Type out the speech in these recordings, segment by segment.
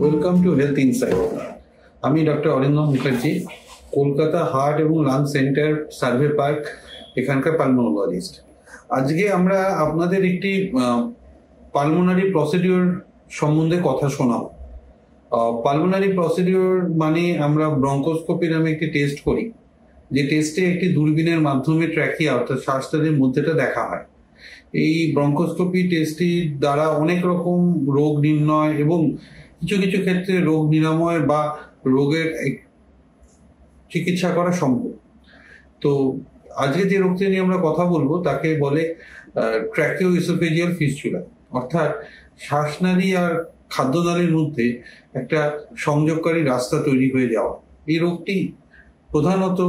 Welcome to health insight. আমি doctor Arindam Mukherjee, Kolkata heart এবং lung centre, survey park, এখানকার pulmonologist. আজকে আমরা আপনাদের একটি পালমোনারি প্রসিডিওর সম্বন্ধে কথা শোনাবো। পালমোনারি প্রসিডিওর মানে আমরা ব্রঙ্কোস্কোপি নামে একটি টেস্ট করি, যে টেস্টে একটি দূরবীনের মাধ্যমে ট্র্যাকিয়া অর্থাৎ শ্বাসনালীর মধ্যেটা দেখা হয়। এই ব্রঙ্কোস্কোপি টেস্টটি দ্বারা অনেক রকম রোগ নির্ণয় এবং কিছু কিছু ক্ষেত্রে রোগ নিরাময় বা রোগের চিকিৎসা করা সম্ভব। তো আজকে যে রোগটি নিয়ে আমরা কথা বলবো তাকে বলে ট্র্যাকিওএসোফেজিয়াল ফিস্চুলা, অর্থাৎ শ্বাসনালী আর খাদ্যনালীর মধ্যে একটা সংযোগকারী রাস্তা তৈরি হয়ে যাওয়া। এই রোগটি প্রধানত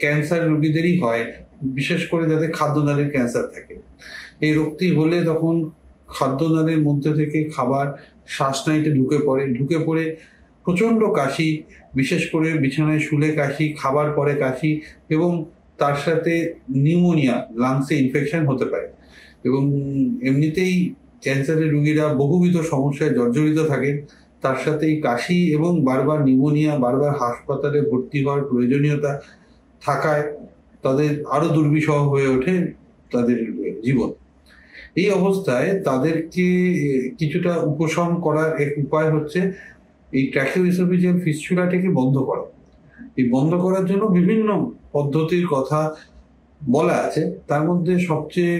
ক্যান্সার রোগীদেরই হয়, বিশেষ করে যাদের খাদ্যনালীর ক্যান্সার থাকে। এই রোগটি হলে তখন খাদ্যনালীর মধ্যে থেকে খাবার শ্বাসনালীতে ঢুকে পড়ে প্রচন্ড কাশি, বিশেষ করে বিছানায় শুলে কাশি, খাবার পরে কাশি এবং তার সাথে নিউমোনিয়া, লাংসে ইনফেকশন হতে পারে। এবং এমনিতেই ক্যান্সারের রোগীরা বহুবিধ সমস্যায় জর্জরিত থাকেন, তার সাথে এই কাশি এবং বারবার নিউমোনিয়া, বারবার হাসপাতালে ভর্তি হওয়ার প্রয়োজনীয়তা থাকায় তাদের আরো দুর্বিষহ হয়ে ওঠে তাদের জীবন। এই অবস্থায় তাদেরকে কিছুটা উপশম করার এক উপায় হচ্ছে এই ট্র্যাকিওএসোফেজিয়াল ফিস্চুলাটাকে বন্ধ করা। এই বন্ধ করার জন্য বিভিন্ন পদ্ধতির কথা বলা আছে, তার মধ্যে সবচেয়ে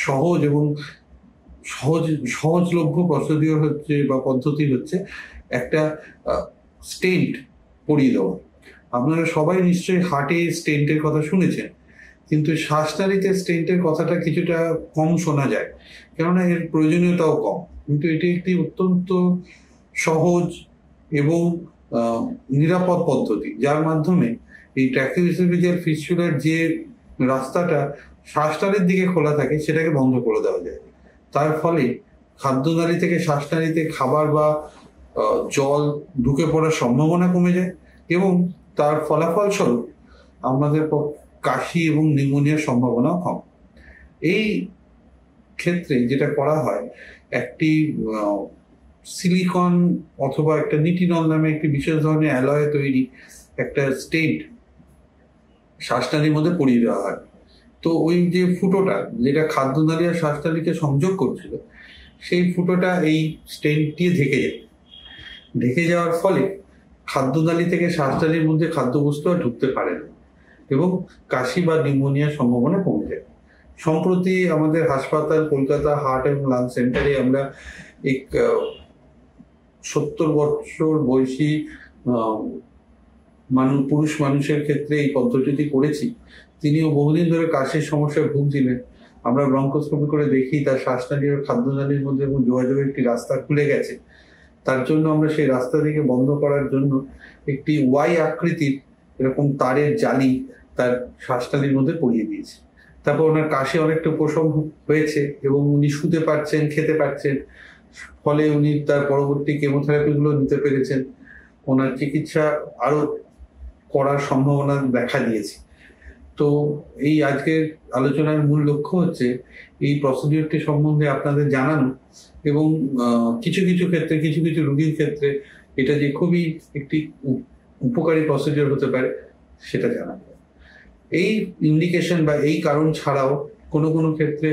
সহজ এবং সহজলভ্য প্রসিডিওর হচ্ছে বা পদ্ধতি হচ্ছে একটা স্টেন্ট পরিয়ে দেওয়া। আপনারা সবাই নিশ্চয়ই হার্টে স্টেন্টের কথা শুনেছেন, কিন্তু শ্বাসনালীতে স্টেন্টের কথাটা কিছুটা কম শোনা যায়, কেননা এর প্রয়োজনীয়তাও কম। কিন্তু এটি একটি অত্যন্ত সহজ এবং নিরাপদ পদ্ধতি, যার মাধ্যমে এই ট্র্যাকিওএসোফেজিয়াল ফিস্চুলার যে রাস্তাটা শ্বাসনালীর দিকে খোলা থাকে সেটাকে বন্ধ করে দেওয়া যায়। তার ফলে খাদ্যনালী থেকে শ্বাসনালীতে খাবার বা জল ঢুকে পড়ার সম্ভাবনা কমে যায় এবং তার ফলাফল স্বরূপ আমাদের কাশি এবং নিউমোনিয়ার সম্ভাবনাও কম। এই ক্ষেত্রে যেটা করা হয়, একটি সিলিকন অথবা একটা নিটিনল নামে একটি বিশেষ ধরনের অ্যালয়ে তৈরি একটা স্টেন্ট শ্বাসনালীর মধ্যে পরিয়ে দেওয়া হয়। তো ওই যে ফুটোটা যেটা খাদ্যনালী আর শ্বাসনালীকে সংযোগ করছিল, সেই ফুটোটা এই স্টেন্ট দিয়ে ঢেকে যাওয়ার ফলে খাদ্যনালী থেকে শ্বাসনালীর মধ্যে খাদ্যবস্তু আর ঢুকতে পারে না এবং কাশি বা নিউমোনিয়ার সম্ভাবনা কমে যায়। সম্প্রতি আমাদের হাসপাতাল কলকাতা হার্ট এবং লাং সেন্টারে আমরা এক 70 বছর বয়সী পুরুষ মানুষের ক্ষেত্রে এই পদ্ধতিটি করেছি। তিনিও বহুদিন ধরে কাশির সমস্যায় ভুগছিলেন। আমরা ব্রঙ্কোস্কোপি করে দেখি তার শ্বাসনালী ও খাদ্যনালীর মধ্যে যোগাযোগের একটি রাস্তা খুলে গেছে। তার জন্য আমরা সেই রাস্তা থেকে বন্ধ করার জন্য একটি ওয়াই আকৃতির এরকম তারের জালি তার শ্বাসনালীর মধ্যে পরিয়ে দিয়েছি। তারপর ওনার কাশি অনেকটা উপশম হয়েছে এবং উনি শুতে পারছেন, খেতে পারছেন, ফলে উনি তার পরবর্তী কেমোথেরাপিগুলো নিতে পেরেছেন। ওনার চিকিৎসা আরো করার সম্ভাবনা দেখা দিয়েছে। তো এই আজকের আলোচনার মূল লক্ষ্য হচ্ছে এই প্রসিডিওরটি সম্বন্ধে আপনাদের জানানো এবং কিছু কিছু ক্ষেত্রে, কিছু কিছু রোগীর ক্ষেত্রে এটা যে খুবই একটি উপকারী প্রসিডিওর হতে পারে সেটা জানানো। এই ইন্ডিকেশন বা এই কারণ ছাড়াও কোনো কোনো ক্ষেত্রে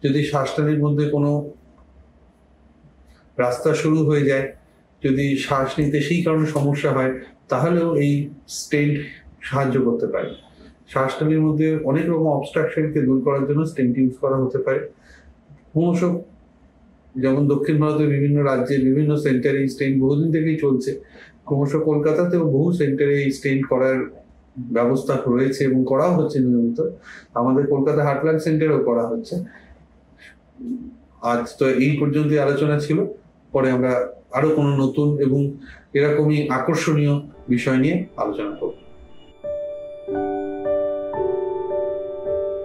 যদি শ্বাসনালীর মধ্যে কোনো রাস্তা শুরু হয়ে যায়, যদি শ্বাস নিতে সেই কারণে সমস্যা হয়, তাহলেও এই স্টেন্ট সাহায্য করতে পারে। শ্বাসনালীর মধ্যে অনেক রকম অবস্ট্রাকশনকে দূর করার জন্য স্টেন্ট ইউজ করা হতে পারে। ক্রমশ যেমন দক্ষিণ ভারতের বিভিন্ন রাজ্যে বিভিন্ন সেন্টারে এই স্টেন্ট বহুদিন থেকেই চলছে। ক্রমশ কলকাতাতেও বহু সেন্টারে এই স্টেন্ট করার ব্যবস্থা রয়েছে এবং করাও হচ্ছে নিয়মিত। আমাদের কলকাতা হার্ট লাং সেন্টারেও করা হচ্ছে। আজ তো এই পর্যন্ত আলোচনা ছিল, পরে আমরা আরো কোনো নতুন এবং এরকমই আকর্ষণীয় বিষয় নিয়ে আলোচনা করব।